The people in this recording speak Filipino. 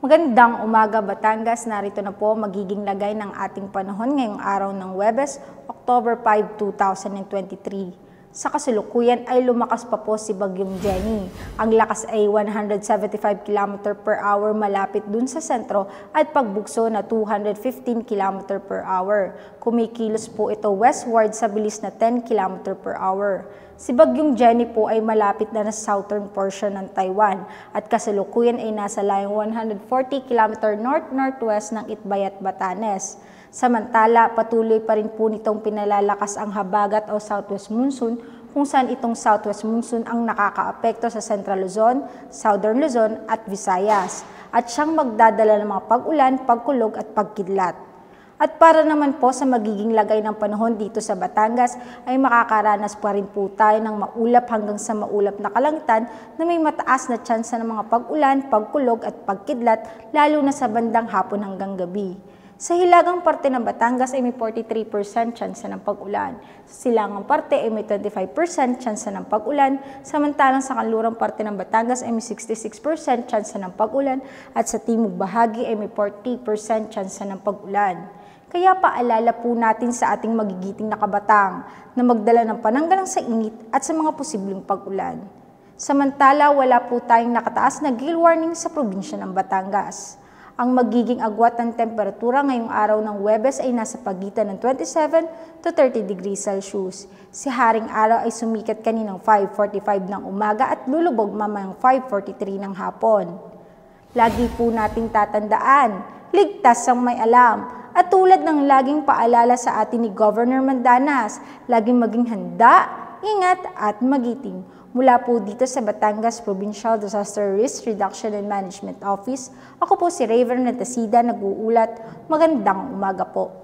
Magandang umaga Batangas, narito na po magiging lagay ng ating panahon ngayong araw ng Huwebes, October 5, 2023. Sa kasalukuyan ay lumakas pa po si Bagyong Jenny. Ang lakas ay 175 km per hour malapit dun sa sentro at pagbugso na 215 km per hour. Kumikilos po ito westward sa bilis na 10 km per hour. Si Bagyong Jenny po ay malapit na sa southern portion ng Taiwan at kasalukuyan ay nasa layong 140 km north-northwest ng Itbayat, Batanes. Samantala, patuloy pa rin po nitong pinalalakas ang habagat o southwest monsoon kung saan itong southwest monsoon ang nakakaapekto sa Central Luzon, Southern Luzon at Visayas at siyang magdadala ng mga pag-ulan, pagkulog at pagkidlat. At para naman po sa magiging lagay ng panahon dito sa Batangas ay makakaranas pa rin po tayo ng maulap hanggang sa maulap na kalangitan na may mataas na tsansa ng mga pag-ulan, pagkulog at pagkidlat lalo na sa bandang hapon hanggang gabi. Sa hilagang parte ng Batangas ay may 43% tsansa ng pag-ulan. Sa silangang parte ay may 25% tsansa ng pag-ulan, samantalang sa kanlurang parte ng Batangas ay may 66% tsansa ng pag-ulan at sa timog bahagi ay may 40% tsansa ng pag-ulan. Kaya paalala po natin sa ating magigiting na kabatang na magdala ng pananggalang sa init at sa mga posibleng pag-ulan. Samantala, wala po tayong nakataas na gale warning sa probinsya ng Batangas. Ang magiging agwat ng temperatura ngayong araw ng Huwebes ay nasa pagitan ng 27 to 30 degrees Celsius. Si Haring Araw ay sumikat kaninang 5:45 ng umaga at lulubog mamayang 5:43 ng hapon. Lagi po nating tatandaan, ligtas ang may alam. At tulad ng laging paalala sa atin ni Governor Mandanas, laging maging handa, ingat at magiting. Mula po dito sa Batangas Provincial Disaster Risk Reduction and Management Office, ako po si Raven Natasida, nag-uulat. Magandang umaga po.